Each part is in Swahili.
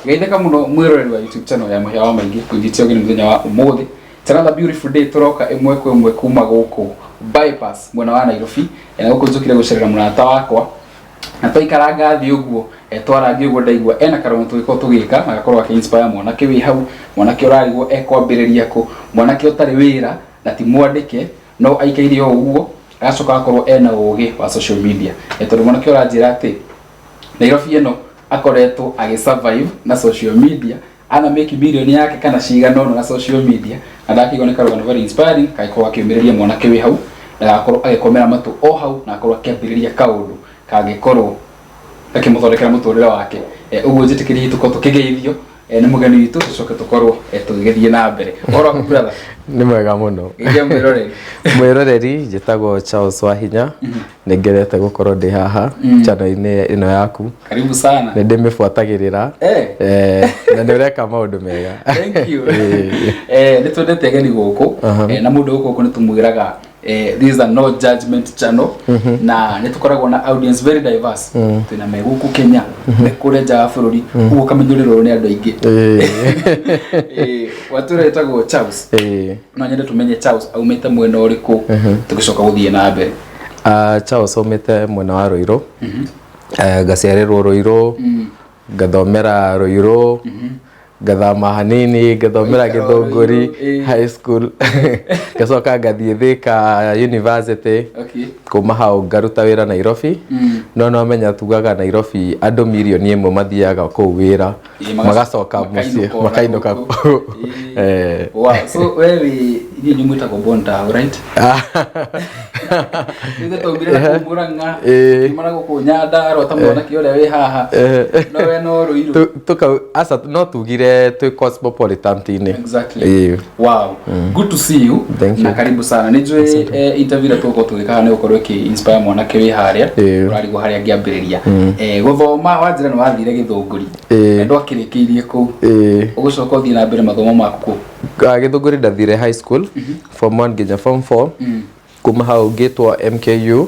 Geitheka muno mwiroreri wa YouTube channel ya Muhia wa Maingi kujitio gini mthenya wa umuthi. It's another beautiful day turoka imwe kwa imwe kuma guku bypass mwena wa Nairobi na guku njukire gucerera munata wakwa na twaikaraga thi uguo twarathie uguo ndaigua ena karongo twiko tugika agakorwo akinspire mwanake wi hau mwanake urarigwo ekwambiriria ku mwanake utari wira na ti mwandike no aikairie uguo agacoka akorwo ena ugi wa social media tondu mwanake uranjira ati Nairobi eno akoretwo agisurvive na social media ana make million yake kana cigano na social media na ndakigone rugano very inspiring kaiko akiumiriria mwanake wi hau na akorwo agikomera matu o hau na akorwo akiambiriria kaundu kagikorwo akimuthondekera muturire wake uguo njitikirie tuko tukigeithio ni mugeni witu tucoke tukorwo tugigithie na mbere oro brother ni mwega muno ngiye mwiroreri njitagwo Charles Wahinya ningerete gukorwo ndi haha channel-ini ino yaku karibu sana ni ndimifuatagirira na ndireka maundu mega thank you nitwendete ageni guku na mundu guku nitumwiraga this is a no judgment channel na nitukoragwo na audience very diverse twina meguku Kenya kure nja bururi uguo kamenyurirwo ni andu aingi waturetagwo Charles no nyende tumenye Charles aumite mwena uriku tugicoka guthie na mbere Charles aumite mwena wa Ruiru gaciarirwo Ruiru gathomera Ruiru gathama hanini gathomera Githunguri high school gacoka gathie Thika university kuma hau ngaruta wira Nairobi no menya tugaga Nairobi andu milioni imwe mathiaga ku wira magacoka mucie makainuka wow so wewe ni nyumuta ko bonta right ndio tobira ko muranga mara ko nyada rota mwana kiole we haha no we no Ruiru tuka asa no tugire to cosmopolitan tine exactly wow good to see you na karibu sana nijwe interview tuko tugika ne ukorwe ki inspire mwanake wi haria urarigo haria ngiambiriria guthoma wanjira no wathire Githunguri ndo akirikirie ku ugucoka uthie na mbere mathomo maku Githunguri ndathire high school form 1 nginya form 4 kuma hau ngitwa MKU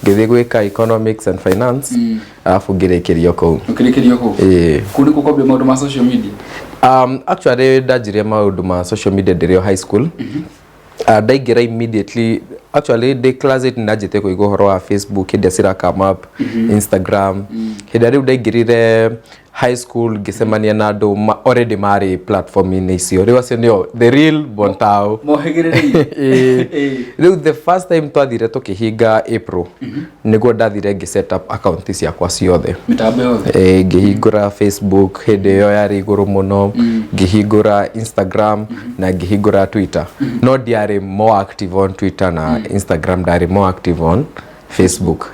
ngithie gwika economics and finance afu ngirekerio ku kuni kukobe maundu ma social media actually ndajirie maundu ma social media ndirio high school ndaingira immediately actually the class it najite ko igoro wa Facebook hidi asira come up Instagram hidi riu ndaingirire high school gisemania na andu already mari platform ini icio riu acio nio the real bontao mohigiriri riu the first time twathire tukihinga April niguo ndathire ngi set up account ciakwa ciothe mitambo yothe ngihingura Facebook hidi yo yari iguru muno ngihingura Instagram na ngihingura Twitter no diary more active on Twitter na Instagram diary more active on Facebook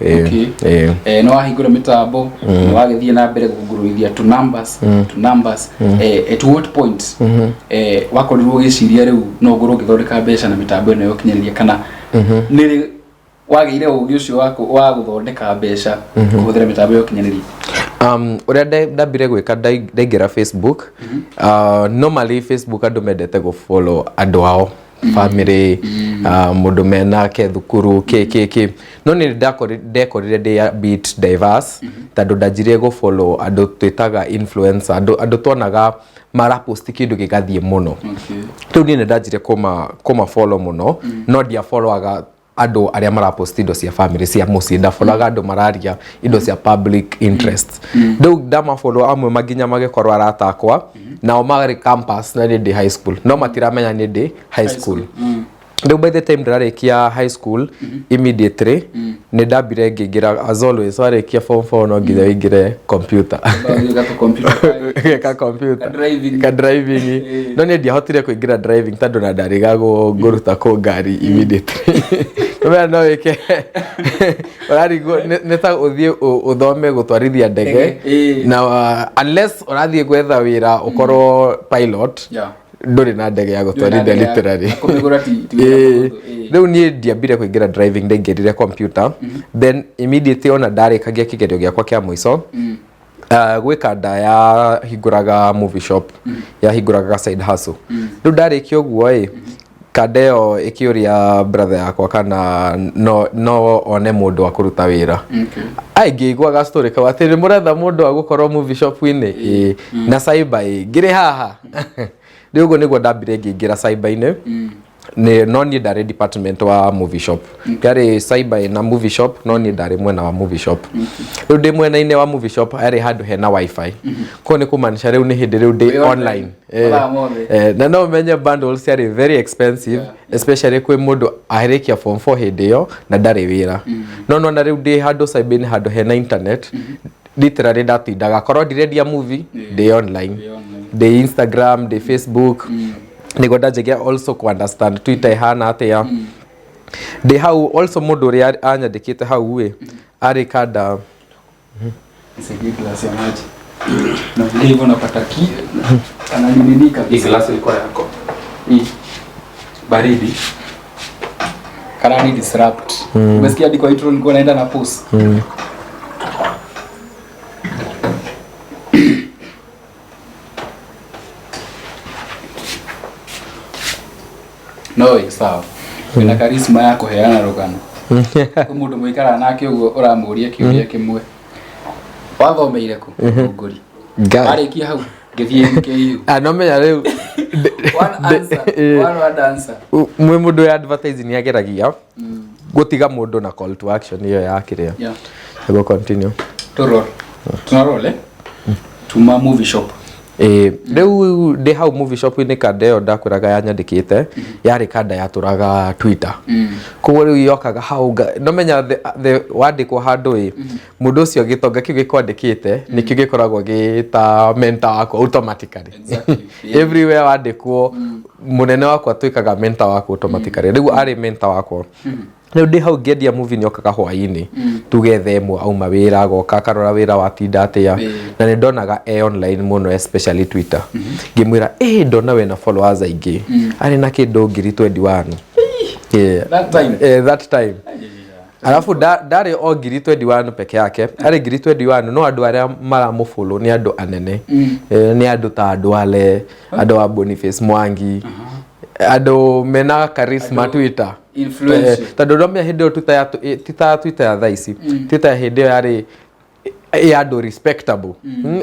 no ahigura mitambo wagithie na mbere kuguruithia to numbers at what point wakorirwo giciria riu no nguru ngithondeka mbeca na mitambo ino yokinyiriria kana niri wageire ugi ucio wako wa guthondeka mbeca kuhuthira mitambo yokinyiriria uria ndambire gwika ndaingira Facebook normally Facebook andu mendete go follow andu ao family mundu mena ke thukuru ke no ni ndekorire ndi a bit diverse tondu ndajirie go follow andu twitaga influencer andu tonaga mara post kindu gigathie muno riu ni ndajirie kuma follow muno no dia followaga andu aria mara post indo cia family cia muci nda followaga andu mararia indo cia public interest riu ndama follow amwe maginya magikorwa aratakwa na magari campus na ndi high school no matiramenya ni ndi high school riu by the time ndararekia high school immediately ni ndambire ngingira as always warekia form 4 no nginya ingire computer ka driving no ni ndiahotire kuingira driving tondu na ndarigagwo nguruta ko ngari immediately no weke urarigo neta uthie uthome gutwarithia ndege na unless urathie gwetha wira ukorwo pilot nduri na ndege ya gutwarithia literally riu ni ndiambire kuingira driving ndaingirire computer then immediately ona ndarikagia kigerio giakwa kia mwiso gwika nda ya hinguraga movie shop ya hinguraga side hustle riu ndarikio guo kadeo ikiuria brother yakwa kana no one mundu akuruta wira aingi igwaga story kawa ati muretha mundu agukorwo movie shop ini na cyber ngiri haha riugo niguo ndambire ngingira cyber ini no ni ndare department wa movie shop gari cyber na movie shop no ni ndare mwena wa movie shop riu ndi mwena ine wa movie shop ari handu hena wifi ko ni kumanisha riu ni hindi riu ndi online na no menye bundles are very expensive especially kwi mundu ahirikia form 4 hindi yo na ndare wira no na riu ndi handu cyber ni handu hena internet literally ndatindaga korwo ndirendia movie ndi online ndi Instagram ndi Facebook nigo ndajegia also to understand Twitter hana atia de how also mundu ri anyandikite hau we ari kada sigi glass ya maji na hivyo napata ananiminika glass ilikuwa yako baridi kana ni disrupt umesikia hadi kwa intro nilikuwa naenda na pause no sawa ina karisma yako heana rogano mundu mwikara nake ugo uramuria kiuria kimwe wathomeire ku nguri ari ki hau ngithie KU no menya riu one answer mwe mundu ya advertising ni ageragia gutiga mundu na call to action iyo yakiria go continue tunarole tuma movie shop riu ndi hau movie shop ni kadeo ndakwiraga yanyandikite yari kada yaturaga Twitter kugo riu yokaga hau no menya the wandikwo handu mundu ucio gitonga kiu gikwandikite nikio gikoragwo gita mentor wako automatically everywhere wandikwo munene wako atwikaga mentor wako automatically riu ari mentor wako riu ndi hau ngendia movie nyokaga hwaini tugethe emu auma wira goka karora wira watinda atia na ni ndonaga online muno especially Twitter ngimwira ndona we na followers aingi ari na kindu ngiri 21 that time alafu ndari o ngiri 21 peke yake ari ngiri 21 no andu aria maramufollow ni andu anene ni andu ta andu ale andu wa Boniface Mwangi andu mena charisma Twitter influence tado domia hindi Twitter ya thaisi Twitter hindi yari andu respectable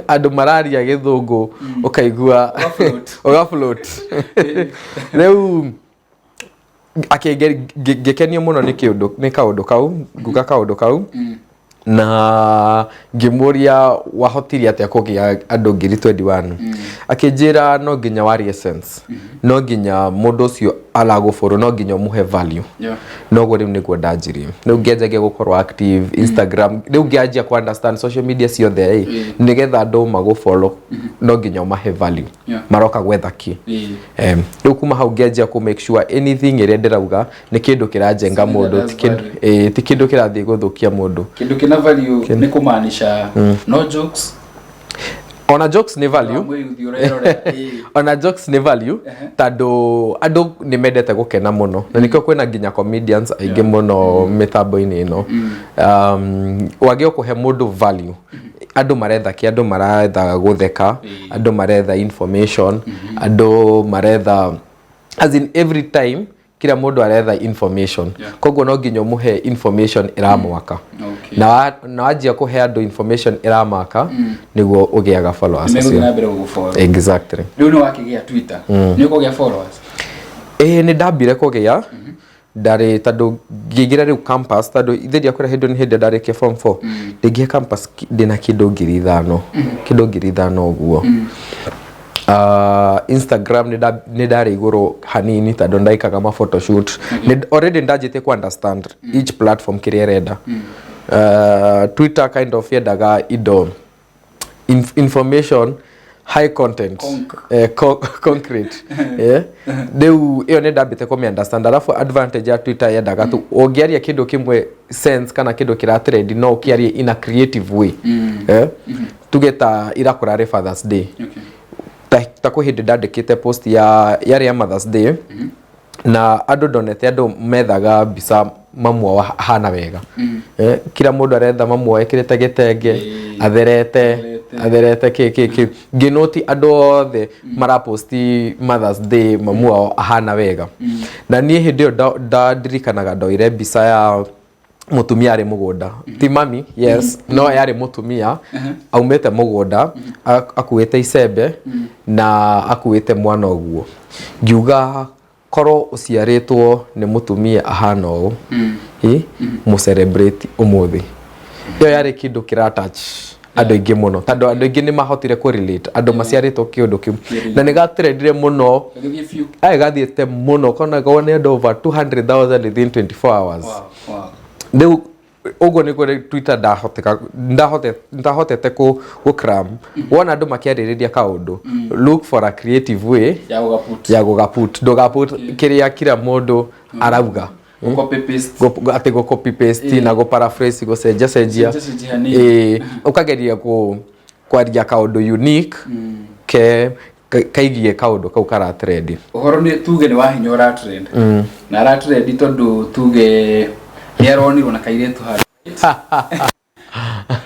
andu mararia githungu ukaigua float riu akigekenio muno ni kaundu kau na ngimuria wahotiria atia kugia andu ngiri 21 akijira no nginya wari essence no nginya mundu ucio alagufuru no nginya muhe value no gori niguo ndanjirie no ngienjage gukorwo active Instagram riu ngianjia ku understand social media cio there nigetha andu magufollow no nginya mahe value maroka gwetha ki riu kuma hau ngianjia ku make sure anything ire ndirauga ni kindu kirajenga mundu ti kindu kirathie guthukia mundu kindu kina value ni kumaanisha no jokes ona jokes ni value ona jokes ni value tado adu ni medete gukena muno na nikyo kwena nginya comedians aingi muno mitambo-ini ino wagio kuhe mundu value andu maretha ki andu maretha gutheka andu maretha information andu maretha as in every time kila mundu aretha information koguo no nginya muhe information iramwaka na wajia kuhe andu information iramaka niguo ugiaga followers exactly riu no wakigia Twitter ni ukugia followers ni ndambire kugia ndari tando ngigira riu campus tando itheria kwira hindu ni hindi ndari ke form 4 ngigia campus ndina kindu ngiri 5 uguo Instagram ni ndari iguru hanini tando ndaikaga ma photoshoot already ndajite ku understand each platform kiria renda Twitter kind of yendaga ido information high content concrete deu iyo ne ndambite ko me understand alafu advantage ya Twitter yendaga tu ongiaria kindu kimwe sense kana kindu kira trend no kiaria in a creative way tugeta irakurare Father's Day tako hindi ndandikite post ya Mother's Day na andu donete andu methaga bisa mamwa hana wega kila mundu aretha mamwa ekirete gitenge atherete atherete ke nginoti andu othe maraposti Mother's Day mamu wao ahana wega na nie hindi yo ndirikanaga ndoire mbica ya mutumia ari mugunda ti mami yes no yari mutumia aumete mugunda akuite icembe na akuite mwana oguo ngiuga koro uciaritwo ni mutumia ahana u mu celebrate umuthi yo yari kindu kira touch andu ingi muno tondu andu ingi ni mahotire ku relate andu maciaritwo kiundu kiu na ni gatrendire muno gathiete muno kona gone over 200,000 within 24 hours wow Deu ogo ni kore Twitter ndahotete ku cram wona andu makiaririria kaundu look for a creative way ya gugaput ndogaput kiria kira mundu arauga go copy paste na go paraphrase go cenjia ukageria kwaria kaundu unique ke kaigie kaundu kau kara trend uhoro ni tuge ni wahinya ora trend na ara trend tondu tuge Nieroni na kairetu hari.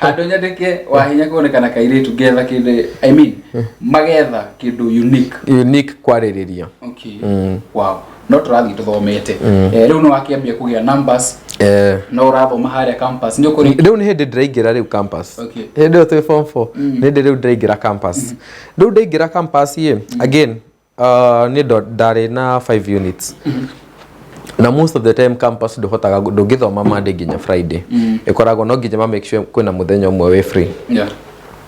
Andu nyandike wahinya kuonekana kairetu getha kindu I mean magetha kindu unique kwaririria. Okay. Wow. No turathi tuthomete. Riu no wakiambia kugia numbers. No urathoma haria campus. Ndio kuri. Riu ni hindi ndiraingira riu campus. Okay. Hindi tu form 4. Ni hindi riu ndiraingira campus. Riu ndiraingira campus ye again ni ndari na 5 units. Na most of the time campus ndohotaga ndungithoma Monday nginya Friday ikoragwo no nginya make sure kwina muthenya umwe we free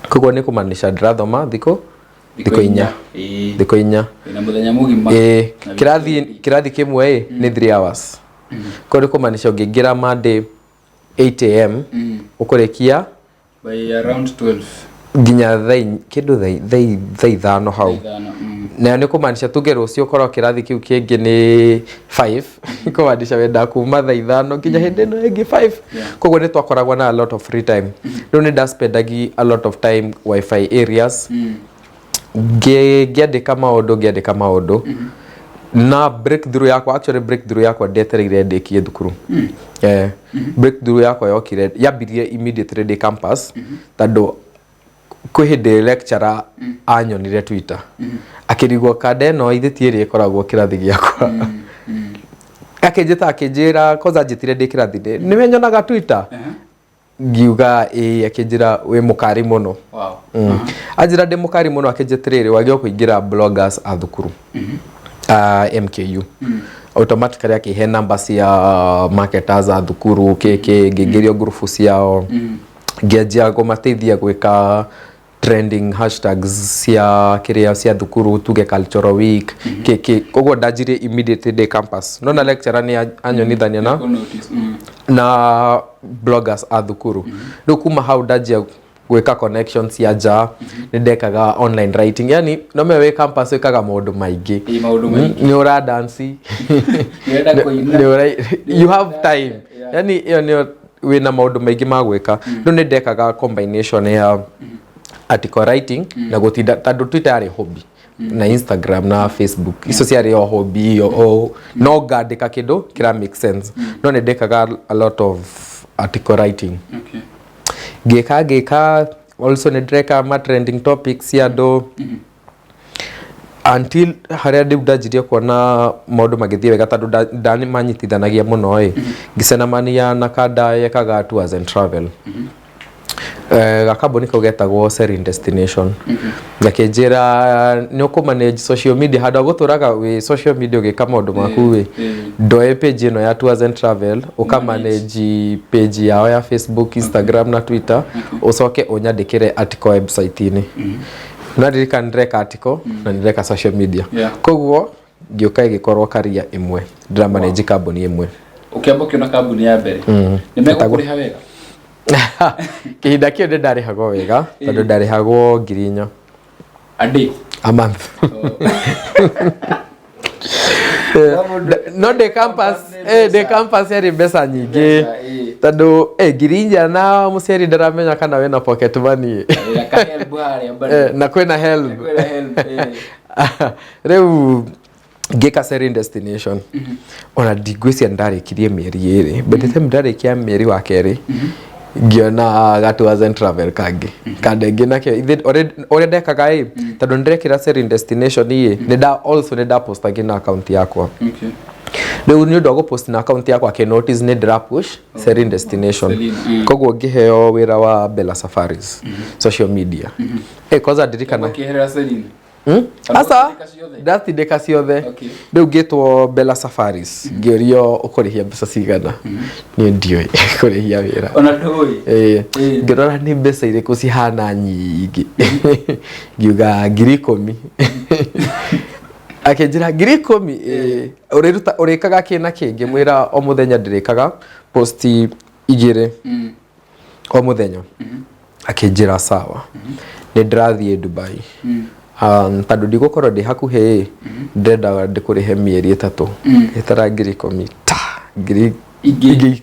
koguo ni kumanisha ndirathoma thiko inya na muthenya mugima kirathi kimwe ni 3 hours koguo kumanisha ungingira Monday 8 am ukurekia by around 12 nginya kindu thaa ithano hau na ni kumanisha tuge rucio korwo kirathi kiu kingi ni 5 kumanisha wenda kuma thaa ithano nginya hindi no ingi 5 koguo ni twakoragwa na a lot of free time no ni ndaspendagi a lot of time wifi areas ngiandika maundu na breakthrough yakwa ndetereire ndikie thukuru breakthrough yakwa yokire yambirie immediately ndi campus tondu kuhinde lecturer anyonire Twitter akirigwo kade no ithetieri ikoragwo kirathi giakwa akinjira koza njitire ndi kirathi ni menyonaga Twitter ngiuga akinjira we mukari muno ajira ndi mukari muno akinjitiriri wagio kuingira bloggers a thukuru MKU automatically akihe number cia marketers a thukuru ngingirio group ciao ngianjia kumateithia gwika trending hashtags cia thukuru tuge cultural week koguo ndanjire immediately day campus no na lecturer ni anyonithania na bloggers a thukuru riu kuma hau ndanjia gwika connections ya ja ni ndekaga online writing yani no me we campus wikaga maundu maingi ni ura dance you have time yani iyo ni wina maundu maingi ma gwika no ni ndekaga combination ya article writing na gutinda tondu Twitter ari hobby na Instagram na Facebook icio ciari yo hobby no ngandika kindu kira make sense no ni ndekaga a lot of article writing geka also ni ndreka ma trending topics ya do until haria ndanjirie kuona maundu magithie wega tondu ndani manyitithanagia muno ngicenamania na kada yekaga tours and travel gakambuni kaugetagwo Sharing Destination gakinjira ni ukumanage social media hada guturaga we social media ugika maundu maku we ndoe page ino ya tours and travel ukamanage page yao ya Facebook, Instagram na Twitter ucoke unyandikire article website ini na ndirika ndreka article na ndireka social media koguo ngioka igikorwo career imwe ndira manage kambuni imwe ukiamba kiona kambuni ya mbere ni megukuriha wega kihinda kiu ndarihagwo wega tondu ndarihagwo 4,000 a month no the campus yari mbeca nyingi tondu 4,000 na muciari ndaramenya kana wena pocket money na kwena help riu ngika Sharing Destination ona ndigwĩcia ndarikirie mieri 2 but the time ndarikia mieri wa keri ngiona gatu wasn't travel kangi kandenge nakio ore ndekaga tondu ndirekira sharing destination nida post agina account yakwa riu ni undu post na account yakwa ke notice ni ndira push sharing destination koguo ngiheo wira wa Bella Safaris social media cause ndirikana ukihera sharing asa ndatindika ciothe riu ngitwo Bella Safaris ngiorio ukurihia mbeca cigana ni ndioi kurihia wira ona ndoi ngirora ni mbeca iriku cihana nyingi ngiuga 10,000 akenjira 10,000 urikaga kina kingi mwira o muthenya ndirikaga post 2 o muthenya akenjira sawa ni ndirathie Dubai tondu ndigukorwo ndi hakuhi ndenda ndikurihe mieri 3 itara 10,000 ingĩ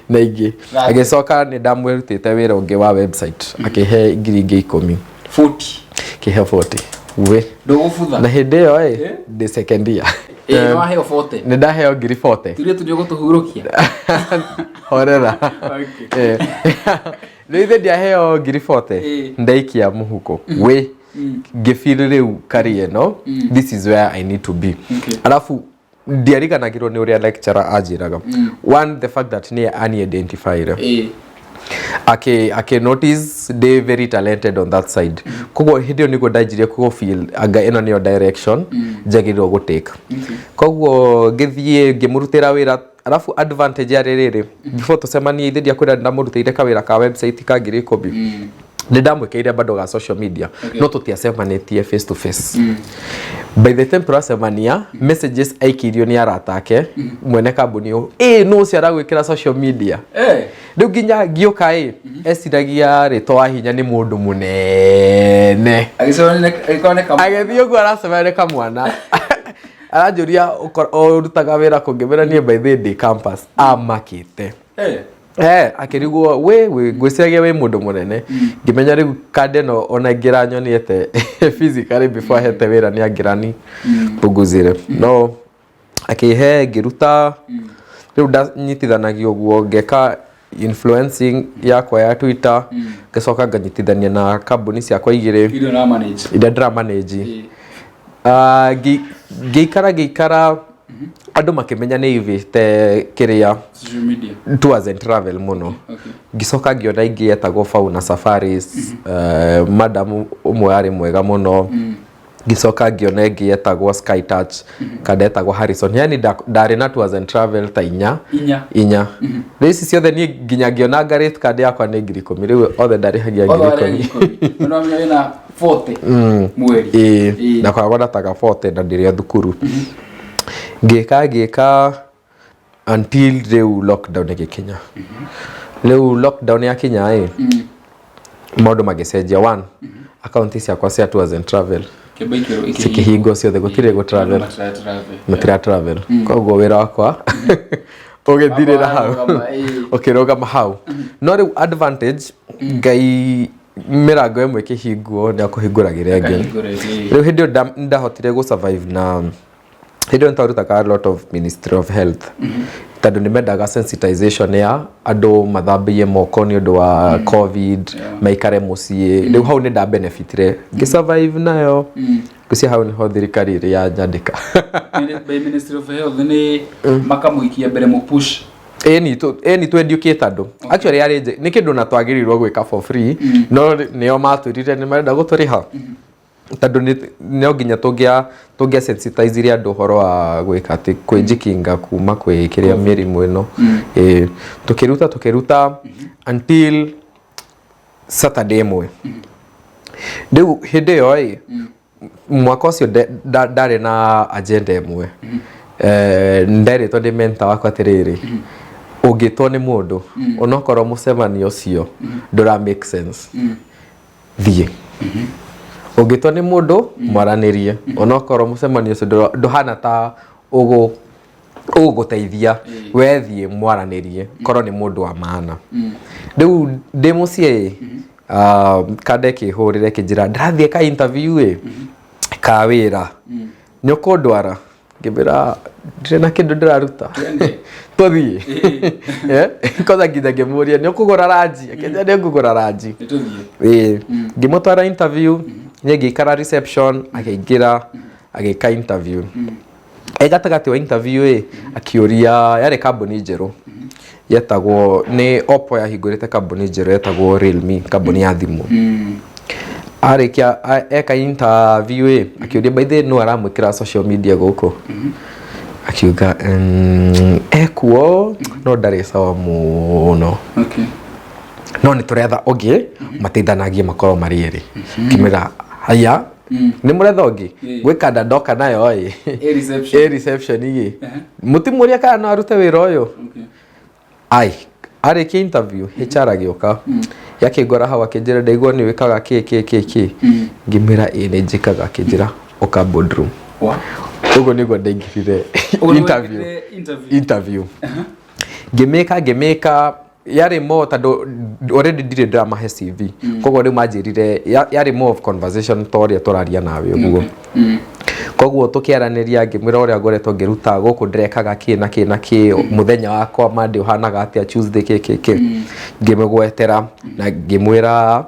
na ingĩ agicoka ni ndamwirutite wira ungi wa website akihe 10,000 40 kihe 40 we ndugufutha na hindi yo ndi second year no heo 40 ni ndaheo 40 tire tu ndio tuhurukia horera Nithe ndiaheo 40 ndaikia muhuko we ngifeel riu career no this is where I need to be alafu ndiariganagirwo ni uria lecturer ajiraga one the fact that ni unidentified ake notice they very talented on that side kogo hidio niko ndajirie ko feel anga ino ni direction jagirwo go take kogo githie ngimurutira wira alafu advantage ya rerere before tusemanie ithe dia kwira ndamurutire kawira ka website ka 10,000 ndamwikeire bado ga social media no tutiacemanĩtie face to face by the time turasemania messages aikirio ni aratake mwene kambuni no ciara gwikira social media riu nginya ngioka esiragia ritwa hinya ni mundu munene agithio gwa aracemania kamwana aranjuria urutaga wira kungimera nie by the day campus amakite akirigwo we gwiciragia we mundu munene ngimenya riu kande no ona ngira nyoniete physically before hete wira ni angirani tuguzire no akihe ngiruta riu ndanyitithanagio guo ngeka influencing yakwa ya Twitter ngicoka nganyitithania na kambuni ciakwa igire ida ndra manage geikara andu makimenya ni ivite kiria social media tours and travel muno gicoka ngiona ingi etagwo Fauna Safaris madam umwe ari mwega muno gicoka ngiona ingi etagwo Sky Touch kada etagwo Harrison yani ndari na tours and travel ta inya ici ciothe ni nginya ngiona garet kada yakwa ni 10,000 riu othe ndari hagia 10,000 no mena 40 mweri na kwa wada taga 40 na ndiria thukuru ngeka until the lockdown ya Kenya leo lockdown ya Kenya modo magecenjia one account ciakwa cia tours and travel kihingo ciothe gutire go travel matira travel koguo wira wakwa ugithirira hau ukirogama hau no riu advantage ngai mirango imwe kihingo ni akuhinguragira ngai riu hindio ndahotire go survive na hidio ntarutaga a lot of Ministry of Health tondu nimendaga sensitization ya andu mathambie moko ni undu wa covid maikare mucie riu hau ni nda benefitire ngisurvive nayo kucia hau ni ho thirikari iri ya nyandika by Ministry of Health ni makamuikia mbere mu push ni to educate andu actually yari ni kindu na twagirirwo gwika for free no nio matwirire ni marenda guturiha tondu nio nginya tungia sensitize andu horo wa gwika ati kwijikinga kuma kwi kiria mirimu ino tukiruta until Saturday mwe riu hindi yo mwaka ucio ndari na agenda imwe nderitwo ndi mentor wakwa atiriri ungitwo ni mundu onokorwo mucemanio ucio ndura make sense thie ungitwa ni mundu maranirie onokorwo mucemanio ucio nduhana ta uguteithia wethie mwaranirie korwo ni mundu wa maana riu ndi mucie kande kihurire kijira ndathie ka interview ka wira nyukundwara ngibira ndire na kindu ndiraruta tuthie koza nginya ngimuria ni ukugura ranji akenja ni ngugura ranji ngimutwara interview ni ngikara reception akingira agika interview gatagati wa interview akiuria yari kambuni njeru yetagwo ni Oppo yahingurite kambuni njeru yetagwo Realme kambuni ya thimu arikia eka interview akiuria by the no aramwikira social media goko akiuga ekuo no ndari sawa muno no ni turetha ogi mateithanagie makoro mari eri kimira haya ni muretha ogi gwikanda ndoka nayo reception igi mutimuria kana no arute wira uyu ai arikia interview HR agioka yakigora hawa kinjira ndaigua ni wikaga ki ngimira ni njikaga kinjira oka boardroom ugo nigo ndaingirire interview ngimeka yari mo tando already ndire drama he CV kogo ri majirire yari more of conversation story turaria nawe ugo koguo tukiaraniria ngimwira uria ngoretwo ngiruta guku ndrekaga ki muthenya wakwa mande uhanaga atia Tuesday ki ngimegwetera na ngimwira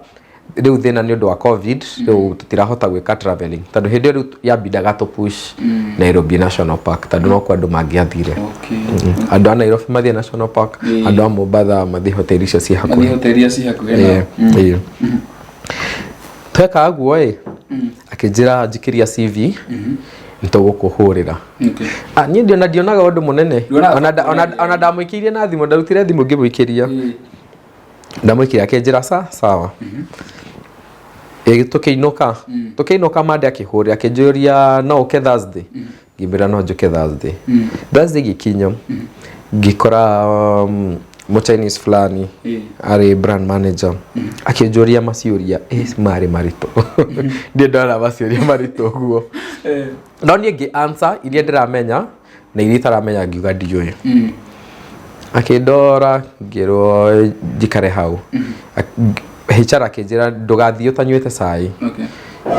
riu thina ni undu wa covid riu tutirahota gwika traveling tondu hindi riu yabindaga to push Nairobi National Park tondu no kwa andu mangiathire andu a Nairobi mathie National Park andu a Mombasa mathie hoteli icio ci hakuhi tweka aguo akinjira njikiria CV nitugukuhurira ni ndionaga undu munene ona ndamwikirie na thimu ndarutire thimu ngimwikiria ndamwikiria akinjira sawa tukiinoka mande akihurira akinjuria no uke Thursday ngimira no njuke Thursday gikinyo ngikora mo Chinese fulani ari brand manager akinjuria maciuria mari marito ndie ndara maciuria marito guo no nie ngi answer iria ndiramenya na iria taramenya ngiuga ndiyoe akindora ngiro njikare hau HR akinjira ndugathie utanywete cai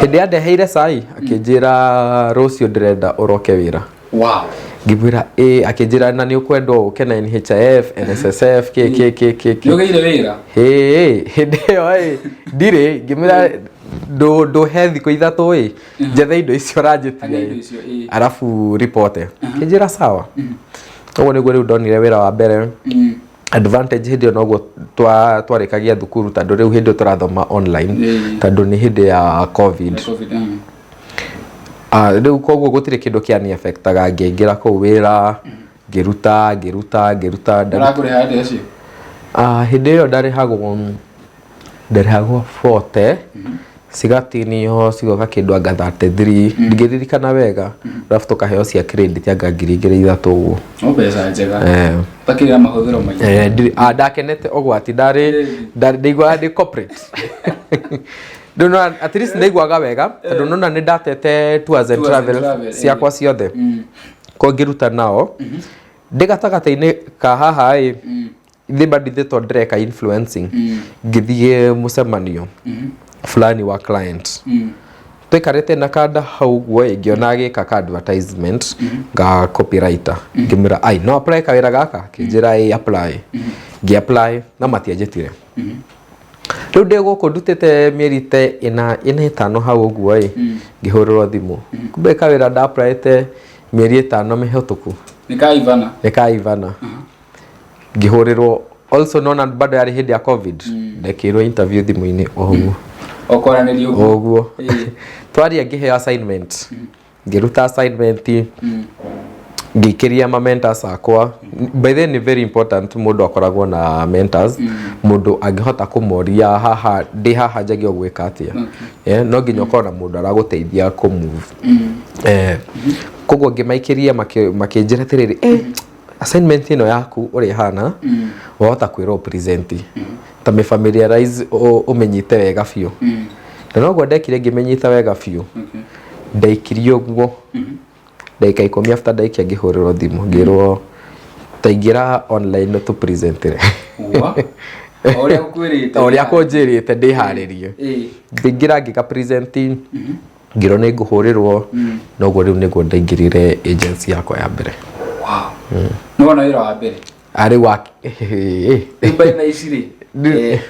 hindi andeheire cai akinjira rucio ndirenda uroke wira ngibwira akinjira na ni ukwendwo uke na NHIF NSSF ke nyogeire wira hindi yo ndire ngimira do hethi ko ithatu jethe indo icio ranjitire arafu reporte akinjira sawa ugo niguo riu ndonire wira wa mbere advantage hindi no twarikagia thukuru tondu riu hindi turathoma online tondu ni hindi ya covid riu koguo gutire kindu kia ni affectaga ngingira ku wira ngiruta ndakure hadi acio hindi yo ndarihagwo 40 sigatini ho sigoka kindu anga 33 ndigiririkana wega rafu tukaheo cia credit anga ngiri igiri ithatu uguo mbeca njega takira mahuthiro maingi ndakenete ogwati ndaigua ndi corporate Dono at least ndaiguaga wega tondu nona ni ndatete tours and travel ciakwa ciothe ko ngiruta nao ndigatagataini ka haha ndithitwo ndreka influencing ngithie mucemanio fulani wa client twikarite na kada hau guo ngiona gika ka advertisement ga copywriter ngimira no apply ka wira gaka kinjira apply apply na matianjitire riu ndiguku ndutite mierite ina 5 hau guo ngihuriro thimu kumbe ka wira ndapplyte mieri 5 mihituku nikaivana ngihurirwo also nona bado yari hindi ya covid ndekirwo interview thimu-ini oguo okoranirio oguo twaria ngiheo assignment ngiruta assignment ngikiria ma mentors akwa by then very important mundu akoragwo na mentors mundu angihota kumoria haha ndi haha njagio gwika atia no nginya ukona mundu araguteithia ku move koguo ngimaikiria makinjira tiriri assignment ino yaku uri hana wahota kwira present ta me familiarize umenyite wega biu na noguo ndekire ngimenyita wega biu ndaikirio guo ndaika 10 after ndaikia ngihuriro thimu ngirwo taingira online to presentire oria kunjirite ndiharirie ndingira ngika presenting ngiro nĩ ngũhũrĩrwo noguo rĩu nĩguo ndaingĩrire agency yakwa ya mbere. Wow. Nĩ wona wĩra wa mbere arĩ wa mbaĩ na ici rĩ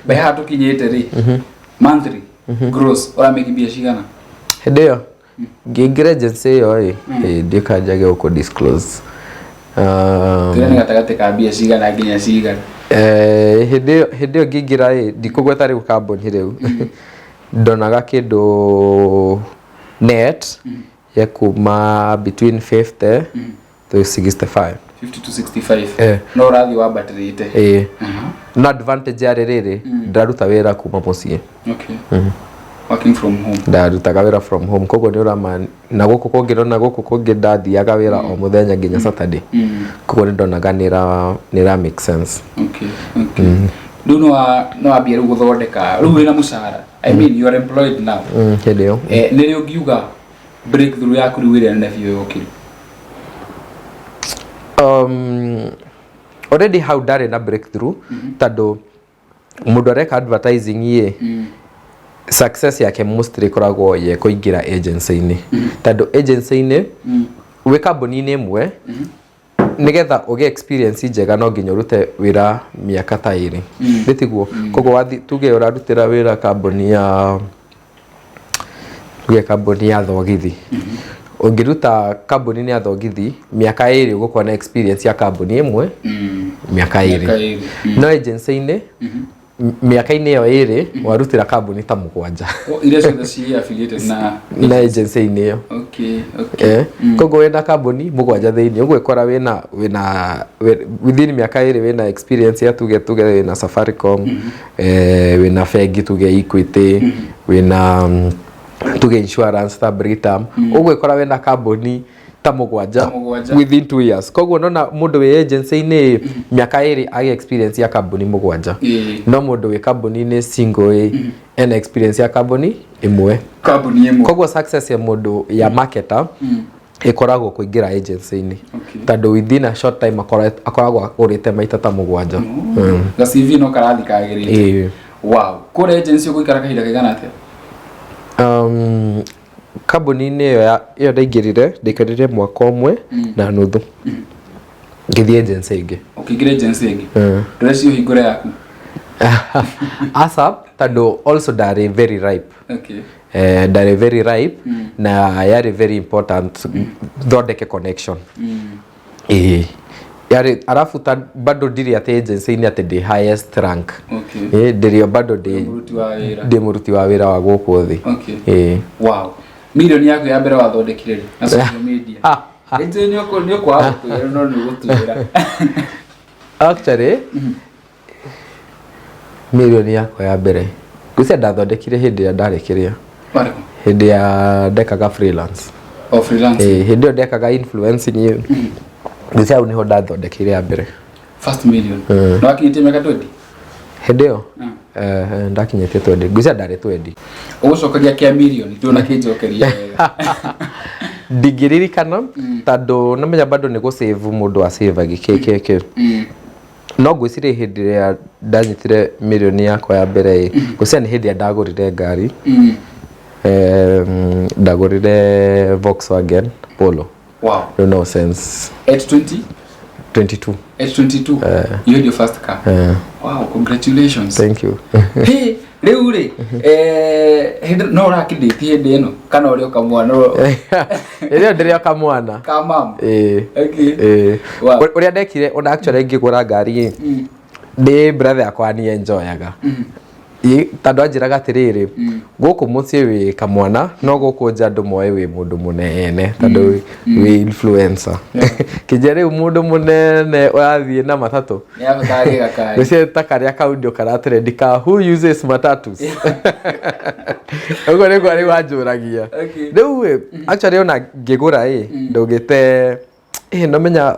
mbaĩ hatukinyĩte rĩ monthly gross ũramake mbia cigana hĩndĩ ĩyo ngĩingĩra agency ĩyo ndikanjage gũkũ disclose nĩ gatagatĩ ka mbia cigana nginya cigana hĩndĩ ĩyo ngĩingĩra ndikũgweta rĩu kambuni rĩu ndonaga kĩndũ net ya kuma between 50 to 65 50 to 65 no rathi wa battery na advantage ya rĩrĩ ndaruta wĩra kuma mũciĩ. Okay. Working from home. Ndarutaga wĩra from home koguo nĩ ũrama na gũkũ kũngĩ ndathiaga wĩra o mũthenya nginya Saturday. Koguo nĩ ndonaga nĩ make sense. Okay. Rĩu no wambie rĩu gũthondeka rĩu wĩna mũcara. I mean you are employed now. Hĩndĩ ĩyo nĩrĩ ũngiuga breakthrough yaku rĩu ĩrĩa nene biũ yokire? Already how ndarĩ na breakthrough tondũ mũndũ areka advertising success yake mostly koragwo ye kũingĩra agency-inĩ tondũ agency-inĩ wĩ kambuni-inĩ ĩmwe nigetha ũge experience njega no nginya ũrute wĩra mĩaka ta ĩrĩ ndĩtiguo koguo wathi tuge ũrarutĩra wĩra kambuni ya thogithi ũngĩruta kambuni-inĩ ya thogithi mĩaka ĩrĩ ũgũkorwo na experience ya kambuni ĩmwe mĩaka ĩrĩ no agency-inĩ mĩaka-inĩ ĩyo ĩrĩ warutĩra kambuni ta 7 iria ciothe ci affiliated na agency-inĩ ĩyo. Koguo wĩna kambuni 7 thĩinĩ ũgwĩkora wĩna within mĩaka ĩrĩ wĩna experience ya tuge wĩna Safaricom wĩna bengi tuge Equity wĩna tuge insurance ta Britam ũgwĩkora wĩna kambuni ta 7 within 2 years. Koguo nona mũndũ wĩ agency-inĩ mĩaka ĩrĩ age experience ya kambuni 7 no mũndũ wĩ kambuni-inĩ single ena experience ya kambuni ĩmwe. Koguo success ya mũndũ ya marketer ĩkoragwo kũingĩra agency-inĩ tondũ within a short time akoragwo agũrĩte maita ta 7. Ga CV no karathi kagĩrĩte. Wow. Kũrĩa agency ũgũikara kahinda kaigana atĩa? Kambuni-inĩ ĩyo ndaikarire mwaka ũmwe na nuthu ngĩthiĩ agency ĩngĩ. Ũkĩingĩra agency ĩngĩ ndũreci ũhingũre yaku? ASAP tondũ also ndarĩ very ripe. Ndarĩ very ripe na yarĩ very important thondeke connection. Yarĩ arafu bado ndirĩ atĩ agency-inĩ atĩ ndĩ highest rank. Ndĩrĩo bado ndĩ mũruti wa wĩra wa gũkũ thĩ. Wow. Million yaku ya mbere wathondekire na social media. Ĩtĩ nĩ kwa gũtwĩra no nĩ gũtwĩra. Actually million yakwa ya mbere ngwĩciria ndathondekire hĩndĩ ĩrĩa ndarĩ kĩrĩa hĩndĩ ya ndekaga freelance. Freelance. Hĩndĩ ĩyo ndekaga influencing ngwĩciria hau nĩho ndathondekire ya mbere. First million. No akinyĩtie mĩaka 20? Hĩndĩ ĩyo ndakinyĩtie 20 ngwĩciria ndarĩ 20. Ũgũcokagia kĩa million ndona kĩnjokeria wega. Ndingĩririkana tondũ namenya bado nĩ gũsave mũndũ asavagi kĩkĩkĩ. No ngwĩciria hĩndĩ ĩrĩa ndanyitire million yakwa ya mbere ngwĩciria nĩ hĩndĩ ĩrĩa ndagũrire ngari. Ndagũrire Volkswagen Polo. Wow. No sense. At 20? 22. At 22? You had your first car? Wow, congratulations. Thank you. Hey, rĩu rĩ no rakindĩtie hĩndĩ ĩno kana ũrĩ kamwana ĩrĩa ndĩrĩ kamwana ka mama? Ũrĩa ndekire ona actually ngĩgũra ngari ndĩ brother yakwa ni enjoyaga tondũ anjĩraga atĩrĩrĩ gũkũ mũciĩ wĩ kamwana no gũkũ nja andũ moe wĩ mũndũ mũnene tondũ wĩ influencer. Kĩnja rĩu mũndũ mũnene ũrathiĩ na matatũ gũciĩ ta karĩa kaudio karatrend ka who uses matatus. Ũguo nĩguo rĩu anjũragia rĩu actually ona ngĩgũra ndũgĩte nomenya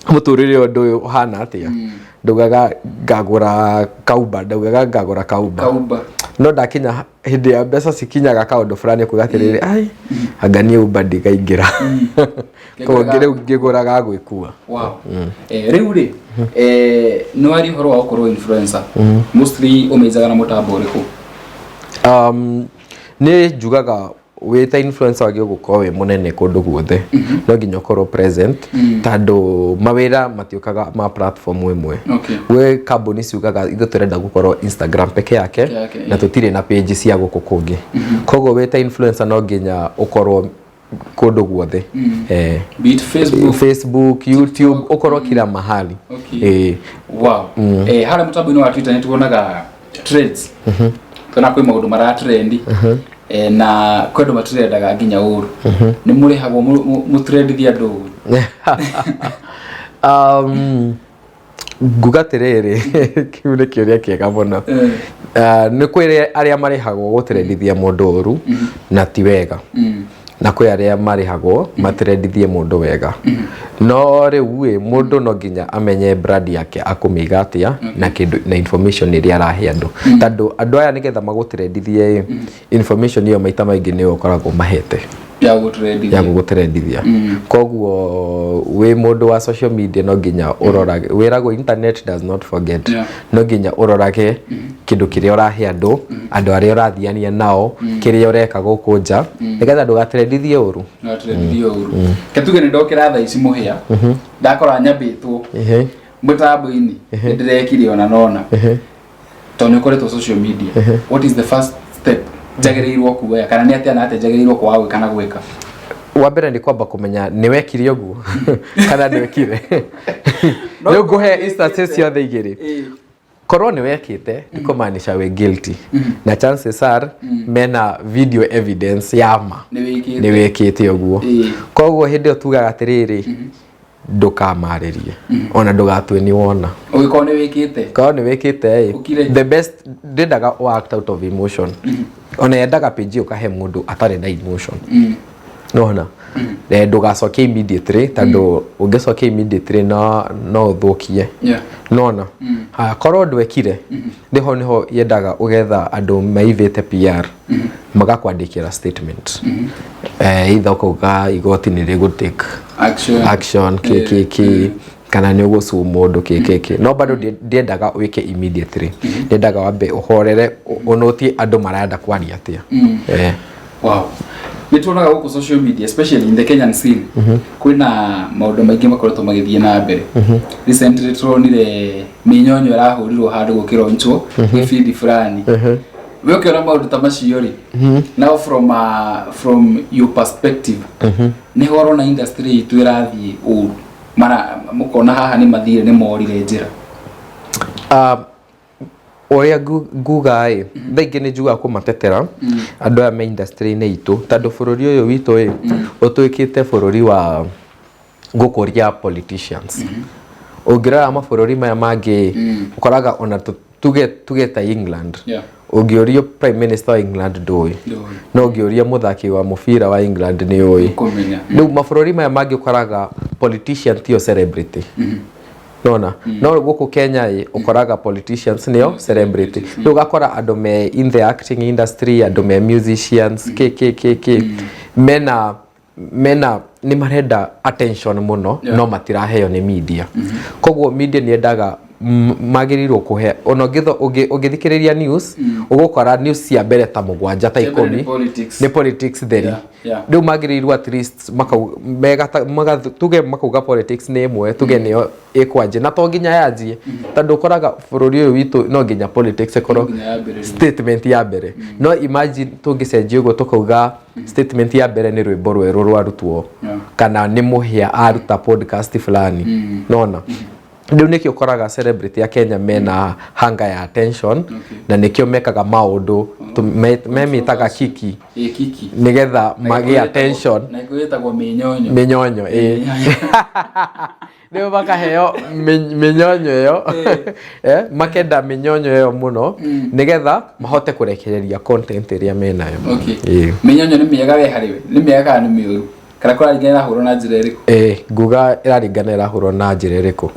mũtũrĩre ũndũ ũyũ ũhana atĩa. Ndugaga ngagũra kaumba ngagũra kaumba no ndakinya hĩndĩ ya mbeca cikinyaga kaũndũ fulani kuga atĩrĩrĩ ai anganie umba ndikaingĩra koguo ngĩgũraga gwĩkua. Wow. Rĩu rĩ nĩ wari ũhoro wa gũkorwo influencer mostly ũmeizaga na mũtambo ũrĩkũ? Nĩ njugaga wita influencer wagio gukorwo we munene kundu guothe no nginya ukorwo present tando mawira matiukaga ma platform imwe we company ciugaga ithu turenda gukorwo Instagram peke yake na tutire na page cia guku kungi kogo wita influencer no nginya ukorwo kundu guothe beat Facebook YouTube ukorwo kila mahali wow hara mutambo-ini wa Twitter nituonaga trends tuna kwi maundu mara trendi na kwendu matrendaga nginya uru ni muri hagwo mutrendithia andu gugaterere kiune kiuria kiega muno ni kwire aria marihagwo gutrendithia mundu uru na ti wega na kwi aria marihagwo matrendithie mundu wega no riu mundu no nginya amenye brand yake akumiga atia na kindu na information iria arahe andu tando andu aya nigetha magutrendithie information iyo maita maingi ni ukoragwo mahete ya gutrendithia koguo we mundu wa social media no nginya urorage wirago internet does not forget no nginya urorage kindu kiria urahe andu aria urathiania nao kiria ureka guku nja nigetha ndugatrendithie uru ketuge ni ndokira tha ici muhia ndakora nyambitwo mutambo-ini ndirekire ona nona tondu ukoretwo social media what is the first step jagereirwo kuoya kana ni atia na ate jagereirwo kwawe kana gweka wa mbere ni kwamba kumenya ni wekire uguo kana ni wekire no nguhe instances yothe igiri korwo ni wekite ni kumaanisha we guilty na chances are mena video evidence yama ni wekite uguo koguo hindi utugaga atiriri ndukamaririe ona ndugatwe ni wona ugiko ni wekite ko ni wekite the best ndendaga act out of emotion ona yendaga page ukahe mundu atari na emotion nona ndugacoke immediately tando ungecoke immediately no uthukie nona korwo ndwekire niho yendaga ugetha andu maivite PR magakwandikira statement ithako ga igoti ni rigutake action kiki kana ni ugusu mundu kiki no bado ndiendaga wike immediately ndiendaga wambe uhorere unotie andu marenda kwaria atia wow nituonaga guku social media especially in the Kenyan scene kwina maundu maingi makoretwo magithie na mbere recently turonire minyonyo irahurirwo handu gukironchwo gwi feed fulani we ukiona maundu ta macio ri now from your perspective ni horo na industry itu irathie uru mara mukona haha ni mathire ni morire njira oya guga thaingi ni njuga kumatetera andu a industry ni itu tando bururi uyu witu utwikite bururi wa gukuria politicians ugira mabururi maya mangi ukoraga ona tuge ta England ungiorio prime minister wa England ndoi no ungioria muthaki wa mufira wa England ni oi riu mabururi maya mangi ukoraga politician tio celebrity nona no guku Kenya ukoraga politicians nio celebrity no gakora andu me in the acting industry andu me musicians mena ni marenda attention muno no matiraheo ni media koguo media ni endaga magirirwo kuhe ono githo ugithikiriria news ugukora news cia mbere ta mugwanja ta 10 ni politics theri riu magirirwo at least tuge makauga politics ni imwe tuge niyo ikwanje na to nginya yanjie tondu ukoraga bururi uyu witu no nginya politics ikoro statement ya mbere no imagine tungicenjia uguo tukauga statement ya mbere ni rwimbo rweru rwarutwo kana ni muhia aruta podcast fulani nona ndio nikio koraga celebrity ya Kenya mena hanga ya attention na nikio mekaga maundu memitaga kiki nigetha magi attention na igwetagwo minyonyo ndio bakaheo minyonyo yo makenda minyonyo yo muno nigetha mahote kurekereria content iria menayo minyonyo ni miega we hariwe ni miega ni miuru kana kuraringana huro na njira iriku nguga iraringana huro na njira iriku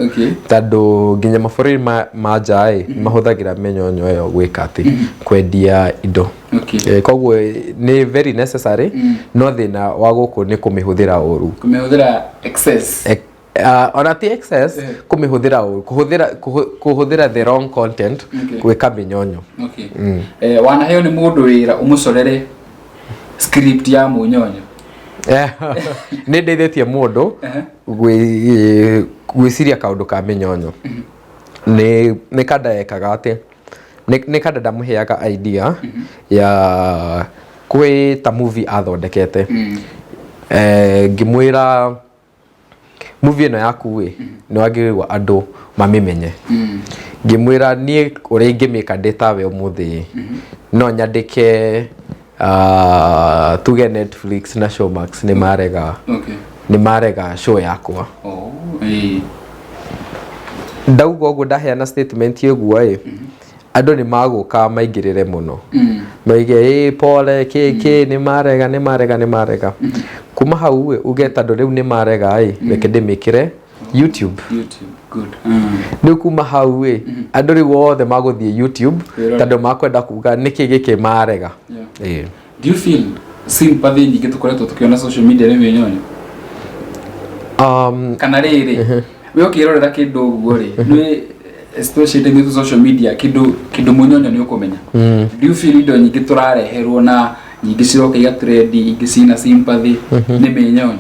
tando nginya mabururi manja mahuthagira minyonyo yo gwika ati kwendia indo koguo ni very necessary no thina wa guku ni kumihuthira uru kumihuthira excess ona ti excess kumihuthira uru kuhuthira the wrong content gwika minyonyo wanaheo ni mundu wira umucorere script ya munyonyo nä ndeithätie må ndå gwĩciria kaũndũ ka mĩnyonyo nĩ kanda ekaga atĩ nĩ kanda ndamũheaga idea ya kwĩ ta movie athondekete ngĩmwĩra movie ĩno yaku nĩ wagĩrĩirwo andũ mamĩmenye ngĩmwĩra niĩ ũrĩa ingĩmĩka ndĩ tawe ũmũthĩ no nyandĩke tuge Netflix na Showmax nĩ marega show yakwa ndauga ũguo ndaheana statement ĩguo andũ nĩ magũka maingĩrĩre mũno maige pole kĩ nĩ marega kuma hau uge tondũ rĩu nĩ marega reke ndĩmĩkĩre YouTube good nĩ kuma hau andũ rĩu othe magũthiĩ YouTube tondũ makwenda kuga nĩkĩ gĩkĩ marega do you feel sympathy nyingĩ tũkoretwo tũkĩona social media nĩ mĩnyonyo kana rĩrĩ we ũkĩrorera kĩndũ ũguo nĩ especially through social media kĩndũ mũnyonyo nĩ ũkũmenya do you feel indo nyingĩ tũrareherwo na nyingĩ ciroka iga trend ingĩ cina sympathy nĩ mĩnyonyo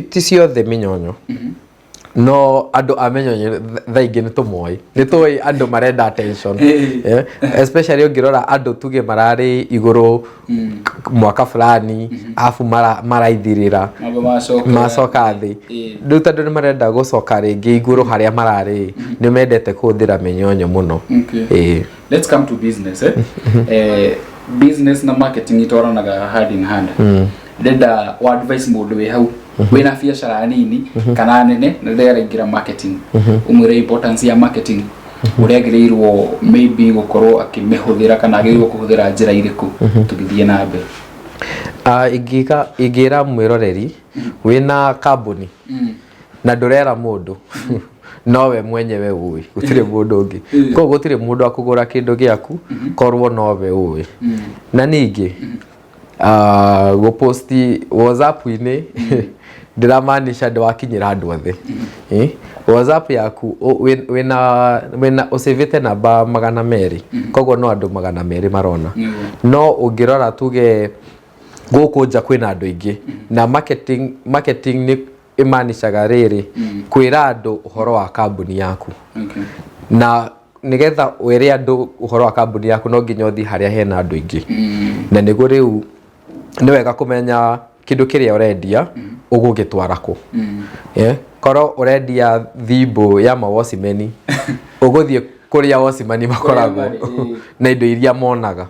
ti ciothe mĩnyonyo no andũ a mĩnyonyo thaa ingĩ nĩ tũmoĩ nĩ tũĩ andũ marenda attention especially ũngĩrora andũ tuge mararĩ igũrũ mwaka fulani afu maraithirĩra macoka thĩ rĩu tondũ nĩ marenda gũcoka rĩngĩ igũrũ harĩa mararĩ nĩ mendete kũhũthĩra mĩnyonyo mũno let's come to business business na marketing itwaranaga hand in hand ndenda wa advice mũndũ wĩ hau wĩna biacara nini kana nene na ndĩraingĩra marketing umwĩre importance ya marketing ũrĩa agĩrĩirwo maybe gũkorwo akĩmĩhũthĩra kana agĩrĩirwo kũhũthĩra njĩra irĩkũ tũgĩthiĩ na mbere ingĩra mwĩroreri wĩna kambuni na ndũrera mũndũ nowe mwenyewe ũĩ gũtirĩ mũndũ ũngĩ koguo gũtirĩ mũndũ akũgũra kĩndũ gĩaku korwo nowe ũĩ na ningĩ gũposti WhatsApp-inĩ ndĩramaanisha ndĩwakinyĩra andũ othe WhatsApp yaku wĩna ũcĩvĩte namba 200 koguo no andũ 200 marona no ũngĩrora tuge gũkũ nja kwĩna andũ aingĩ na marketing nĩ ĩmaanishaga rĩrĩ kwĩra andũ ũhoro wa kambuni yaku na nigetha wĩre andũ ũhoro wa kambuni yaku no nginya ũthiĩ harĩa hena andũ aingĩ na nĩguo rĩu nĩ wega kũmenya kĩndũ kĩrĩa ũrendia ũgũgĩtwara kũ korwo ũrendia thimbo ya mawocimeni ũgũthiĩ kũrĩa wocimani makoragwo na indo iria monaga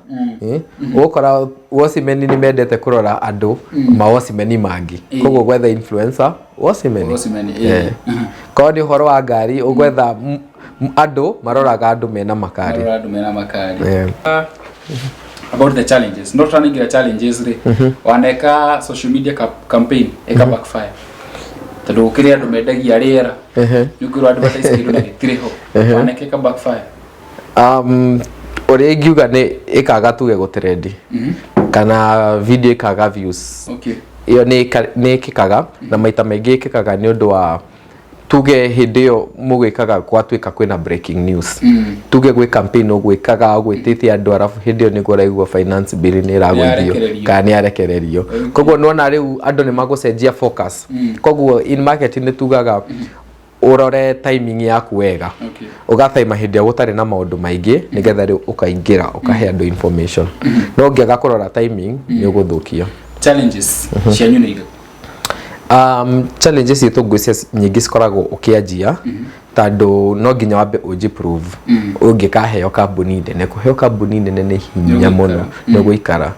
ũgũkora wocimeni nĩ mendete kũrora andũ mawocimeni mangĩ koguo gwetha influencer wocimeni korwo nĩ ũhoro wa ngari ũgwetha andũ maroraga andũ mena makari about the challenges not running the challenges waneka social media campaign eka backfire tondũ kĩrĩa andũ mendagia rĩera nĩũkĩrwo advertise kĩndũ na gĩtirĩ ho waneka eka backfire ũrĩa ingiuga nĩ ĩkaga tuge gũtrendi kana video ĩkaga views iyo nĩ ĩkĩkaga na maita maingĩ ĩkĩkaga nĩ ũndũ wa tuge hĩndĩ ĩyo mũgwĩkaga gwatuĩka kwĩna breaking news tuge gwĩ campaign ũgwĩkaga gwĩtĩtie andũ arabu hĩndĩ ĩyo nĩguo ũraigua finance bill nĩ ĩragũithio kana nĩ arekererio koguo nĩwona rĩu andũ nĩ magũcenjia focus koguo in marketing nĩ tugaga ũrore timing yaku wega ũgathaima hĩndĩ ĩyo gũtarĩ na maũndũ maingĩ nĩgetha rĩu ũkaingĩra ũkahe andũ information no ũngĩaga kũrora timing nĩ ũgũthũkia challenges cianyu nĩ challenges itũ ngwĩcia nyingĩ cikoragwo ũkĩanjia tondũ no nginya wambe ũnjiprove ũngĩkaheo kambuni nene kũheo kambuni nene nĩ hinya mũno nĩ gũikara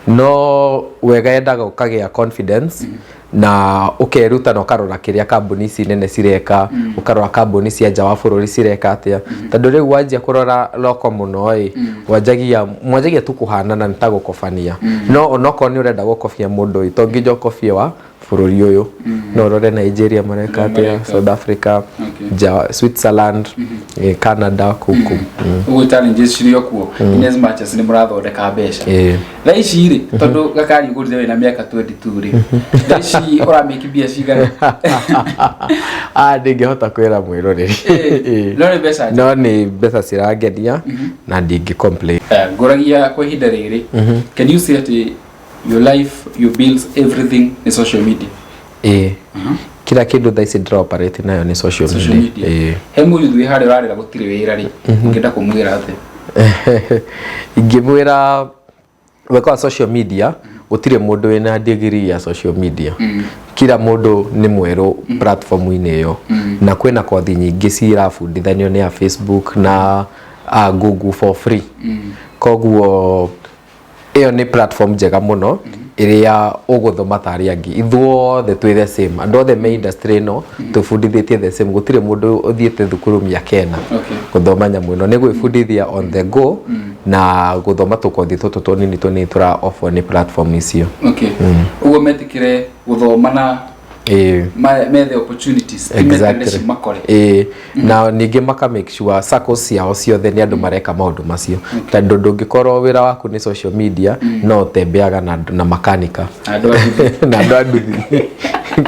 no wega yendaga ũkagĩa confidence na ũkeruta na ũkarora kĩrĩa kambuni ici nene cireka ũkarora kambuni cia nja wa bũrũri cireka atĩa tondũ rĩu wanjia kũrora loko mũno mwanjagia tu kũhanana nĩ ta gũkobania no onokorwo nĩ ũrenda gũkobia mũndũ ũyũ to nginya ũkobie wa bũrũri ũyũ no ũrore Nigeria mareka atĩa South Africa Switzerland Canada kũkũ ũguo challenges cirio kuo in as much as nĩ mũrathondeka mbeca thaa ici rĩ tondũ gakari ũgũrire wĩna mĩaka 22 rĩ thaa ici ũramĩki mbia cigana ndingĩhota kwĩra mwĩroreri no nĩ mbeca cirangenia na ndingĩ complain ngũragia kwa ihinda rĩrĩ can you say atĩ your life, your bills, everything ni social media. Kila kindu thaisi ndira operate nayo ni social media. Hemu yuthui hari rarira gutire wira ri ungenda kumwira ate? Ingimwira weka social media gutire mundu wina degree ya social media. Kila mundu ni mweru platform-ini yo. Na kwina kothi nyingi cirabundithanio ni ya Facebook na Google for free. Koguo iyo ni platform njega muno iria uguthoma tari angi ithuothe twi the same andu othe me industry no tubundithitie the same gutire mundu uthiete thukuru miakena guthoma nyamu ino ni gwibundithia on the go na guthoma tukothi tutu tunini tura offer ni platform icio. Ugo metikire guthoma na me the opportunities exactly makore na ningi maka make sure circles ciao ciothe ni andu mareka maundu macio tondu ndungikorwo wira waku ni social media no tembeaga na makanika na andu anduthi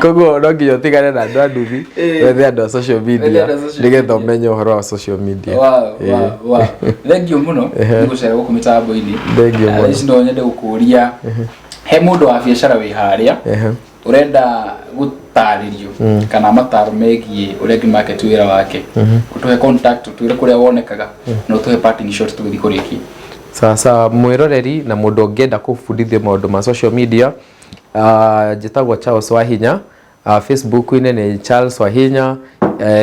koguo no nginya tigane na andu anduthi wethe andu social media nigetha umenye uhoro wa social media. Wow thank you muno nigucera guku mitambo-ini. Thank you muno. Ici ndo nyende gukuria he mundu wa biashara wi haria urenda gutaririo kana mataro megie uregi market wira wake utuhe contact tuire kuria wonekaga no tuhe parting shot tugithi kuriki. Sasa mwiroreri na mundu ungenda kubundithia maundu ma social media jitagwa Charles Wahinya. Facebook ine ni Charles Wahinya,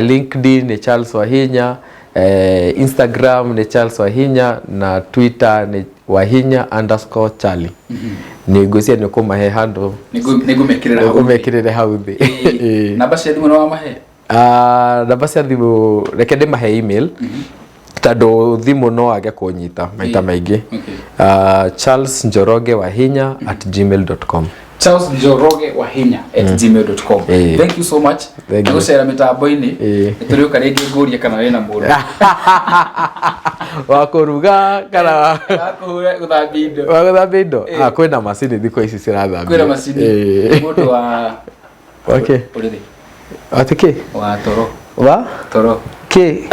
LinkedIn ni Charles Wahinya, Instagram ni Charles Wahinya na Twitter ni Wahinya_Charlie. Nigucia ni kumahe handle nigumekirira hau thi. Namba cia thimu no wamahe? Namba cia thimu reke ndimahe email tondu thimu no age kunyita maita maingi. charlesnjorogewahinya@gmail.com. charlesnjorogewahinya@gmail.com. Thank you so much. Nigucera mitambo-ini turiuka ringi nguria kana wina mundu wa kuruga kana guthambia indo kwina macini thiko ici cirathambia kwina macini mundu wa urithi atike wa toro ke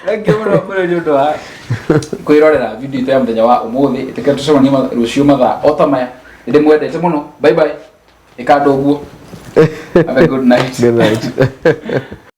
thank you muno ni undu wa kwirorera video ita ya muthenya wa umuthi itika tucemania rucio mathaa otamaya ndi mwendete muno. Bye bye ikando guo. Have a good night.